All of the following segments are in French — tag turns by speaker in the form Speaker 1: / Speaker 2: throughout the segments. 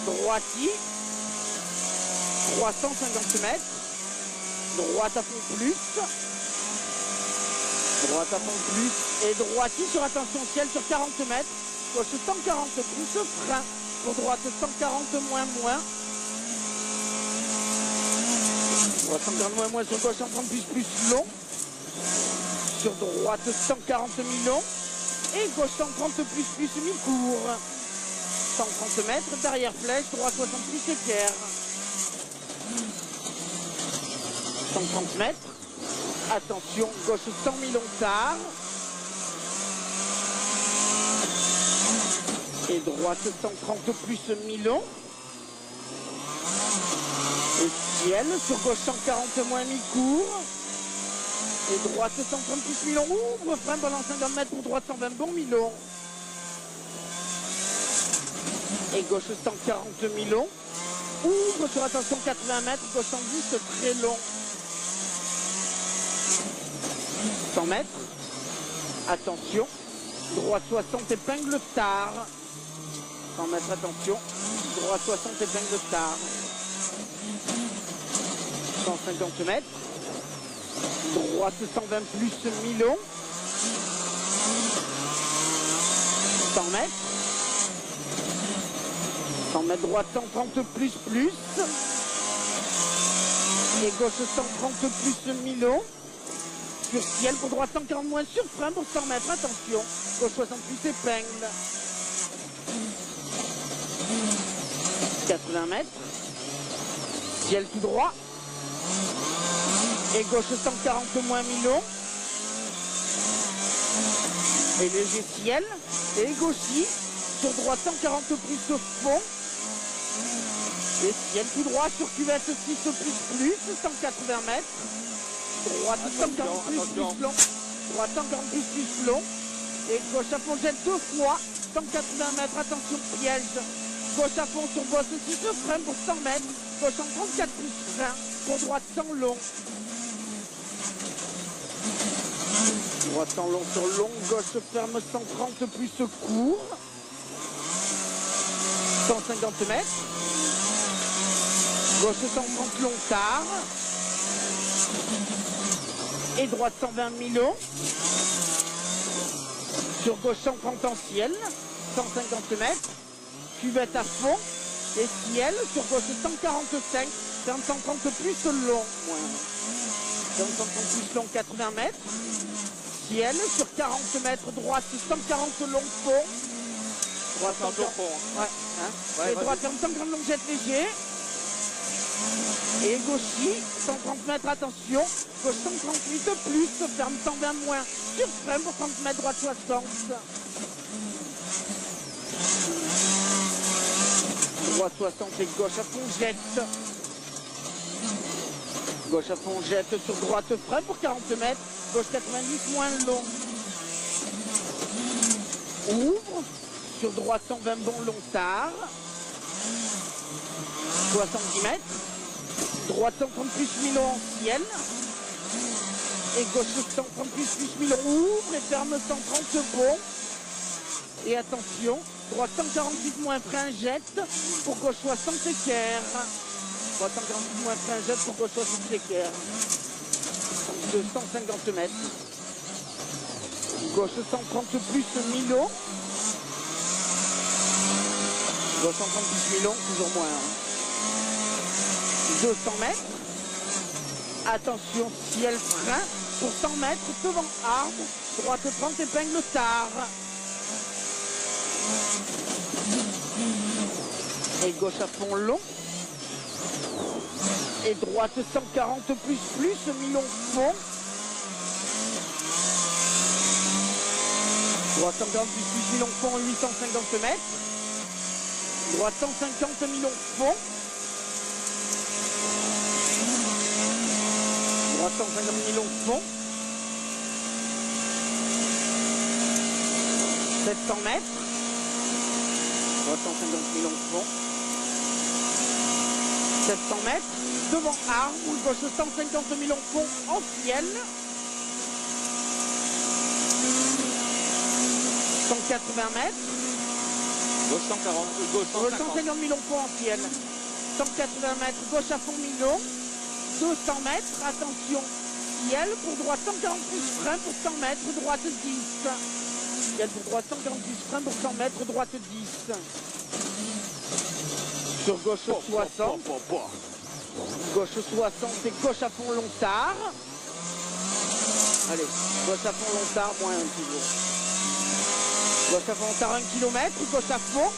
Speaker 1: droiti, 350 mètres, droite à fond plus, droite à fond plus, et droiti sur attention ciel sur 40 mètres, gauche 140 plus, frein, pour droite 140 moins, droite 140 moins, sur gauche 130 plus long, sur droite 140 mi-long, et gauche 130 plus mi-court, 130 mètres, derrière flèche, droite 60 plus équerre, 130 mètres, attention, gauche 100 mi-long tard, et droite 130 plus mi-long, et ciel, sur gauche 140 moins mi-court, et droite 130 plus mi-long, ouvre, frein, balance 50 mètres pour droite 120 bon mi-long, et gauche 140 mi-long, ouvre sur attention 80 mètres, gauche 110 très long, 100 mètres, attention, droite 60 épingle tard, 100 mètres, attention, droite 60 épingle tard, 150 mètres, droite 120 plus mi-long, 100 mètres, 100 mètres, droite 130 plus, et gauche 130 plus mi-long, sur ciel pour droite 140 moins sur frein pour 100 mètres, attention, gauche 60 plus épingle, 80 mètres, ciel tout droit, et gauche 140 moins mi-long, et léger ciel, et gauchis, sur droite 140 plus fond, et ciel tout droit sur cuvette 6 plus, 180 mètres, droite 140 plus long, droite 140 plus long, et gauche à fond jette 2 fois, 180 mètres, attention piège, gauche à fond sur bosse 6 frein pour 100 mètres, gauche en 34 plus frein, pour droite 100 long, droite 100 long sur long, gauche ferme 130 plus court, 150 mètres, gauche 130 long tard, et droite 120 mi-long, sur gauche 130 en ciel, 150 mètres, cuvette à fond, et ciel, sur gauche 145, 130 plus long, 130 plus long, 80 mètres, ciel, sur 40 mètres, droite 140 long fond, droite 140 fond, et droite 140 long jet léger, et gauchis, 130 mètres, attention, gauche 138 plus, ferme 120 moins, sur frein pour 30 mètres, droite 60. Droite 60 et gauche à fond jette. Gauche à fond jette sur droite frein pour 40 mètres, gauche 90 moins long. Ouvre, sur droite 120 bon long tard, 70 mètres. Droite 130 plus mi-long en ciel, et gauche 130 plus mi-long, ouvre et ferme 130 bon, et attention, droite 148 moins frein jette, pour gauche 60 équerre, droite 148 moins frein jette, pour gauche 60 équerre, 250 mètres, gauche 130 plus mi-long, gauche 130 plus mi-long, toujours moins, 200 mètres, attention ciel frein pour 100 mètres devant arbre, droite 30 épingle tard, et gauche à fond long, et droite 140 plus mi-long fond, droite 140 plus mi-long fond 850 mètres, droite 150 mi-long fond, droite 150 mi-long fond, 700 mètres, droite 150 mi-long fond, 700 mètres, devant arbre, gauche 150 mi-long fond en ciel, 180 mètres,
Speaker 2: Gauche 140, gauche 150.
Speaker 1: 150 000 ponts en ciel. 180 mètres, gauche à fond Milon. 200 mètres, attention, ciel pour droite 140 plus frein pour 100 mètres, droite 10. Ciel pour droite 140 plus frein pour 100 mètres, droite 10. Sur gauche 60. Gauche 60 et gauche à fond Lontard. Allez, gauche à fond Lontard, moins 1 toujours. Gauche à fond Lontard 1 km, gauche à fond.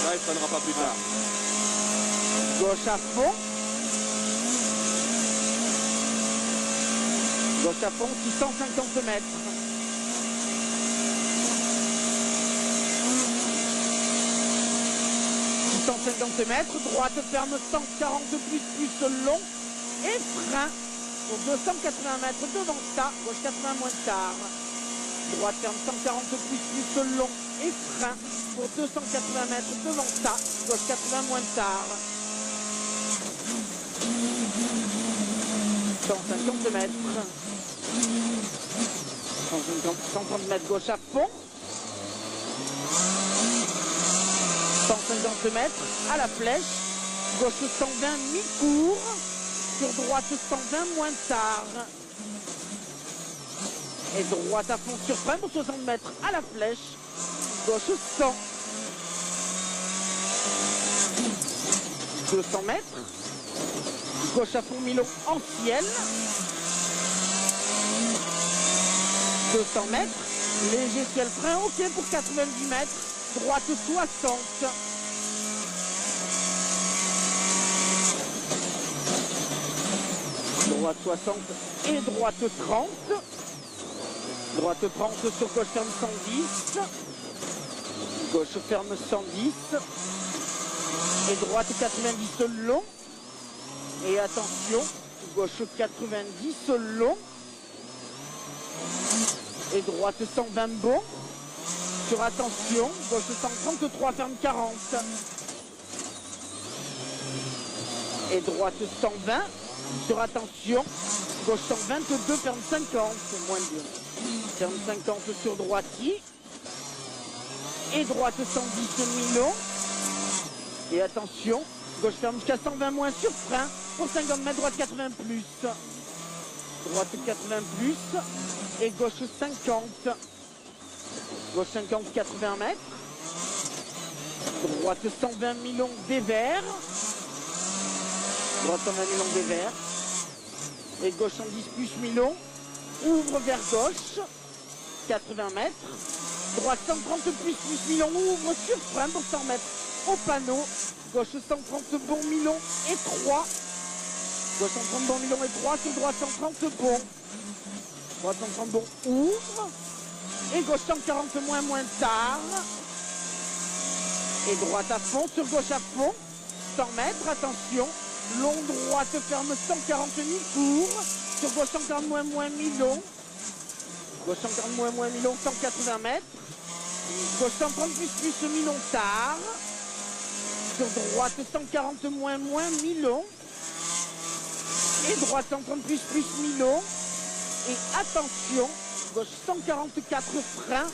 Speaker 2: Là, il ne freinera pas plus tard.
Speaker 1: Gauche à fond. Gauche à fond, 650 mètres. Droite ferme 140 plus long et frein pour 280 mètres devant ça, gauche 80 moins tard. Droite ferme 140 plus long et frein pour 280 mètres devant ça, gauche 80 moins tard. 150 mètres. 130 mètres gauche à fond. 150 mètres à la flèche, gauche 120 mi-court, sur droite 120 moins tard. Et droite à fond sur frein pour 60 mètres à la flèche, gauche 100. 200 mètres, gauche à fond Milon en ciel. 200 mètres, léger ciel frein, ok pour 90 mètres. Droite 60. Droite 60 et droite 30. Droite 30 sur gauche ferme 110. Gauche ferme 110. Et droite 90 long. Et attention, gauche 90 long. Et droite 120 bon. Sur attention, gauche 133 ferme 40. Et droite 120. Sur attention, gauche 122 ferme 50. Moins bien. Ferme 50 sur droitier. Et droite 110 Milon. Et attention, gauche ferme jusqu'à 120 moins sur frein. Pour 50 mètres, droite 80 plus. Droite 80 plus. Et gauche 50. Gauche 50, 80 mètres. Droite 120 Milon des Verts. Droite 120 Milon des Verts. Et gauche 110 plus Milon. Ouvre vers gauche. 80 mètres. Droite 130 plus Milon. Ouvre sur frein pour 100 mètres au panneau. Gauche 130 bon Milon et 3. Gauche 130 bon Milon et 3. Sur droite 130 bon. Droite 130 bon. Ouvre. Et gauche 140 moins tard. Et droite à fond, sur gauche à fond. 100 mètres, attention. Long droite ferme 140 mi-court. Sur gauche 140 moins mi-long. Gauche 140 moins mi-long, 180 mètres. Gauche 130 plus mi-long tard. Sur droite 140 moins mi-long. Et droite 130 plus mi-long. Et attention. Gauche 144 frein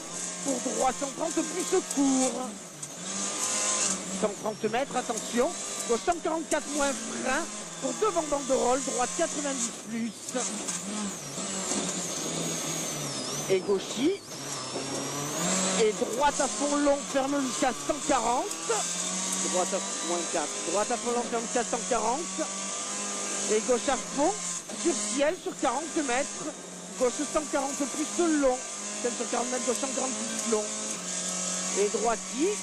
Speaker 1: pour droite 130 plus court. 130 mètres, attention. Gauche 144 moins frein pour devant banderole, droite 90 plus. Et gauchis. Et droite à fond long, ferme jusqu'à 140. Droite à moins 4. Droite à fond long, ferme jusqu'à 140. Et gauche à fond, sur ciel, sur 40 mètres. Gauche 140 plus long. Celle sur 40 mètres, gauche 140 plus long. Et droitier.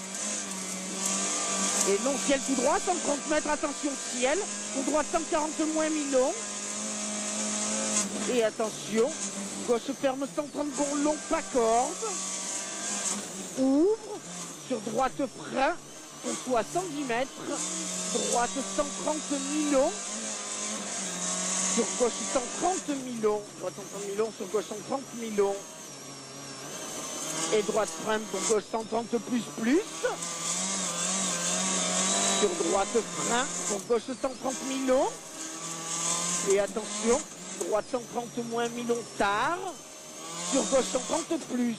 Speaker 1: Et long ciel tout droit, 130 mètres, attention ciel. Pour droite 140 moins mi-long. Et attention, gauche ferme 130 bon long, pas corde. Ouvre. Sur droite frein pour 70 mètres. Droite 130 mi-long. Sur gauche 130 Milon, droite 130 Milon, sur gauche 130 Milon. Et droite frein pour gauche 130 plus. Sur droite frein pour gauche 130 Milon. Et attention, droite 130 moins Milon tard. Sur gauche 130 plus.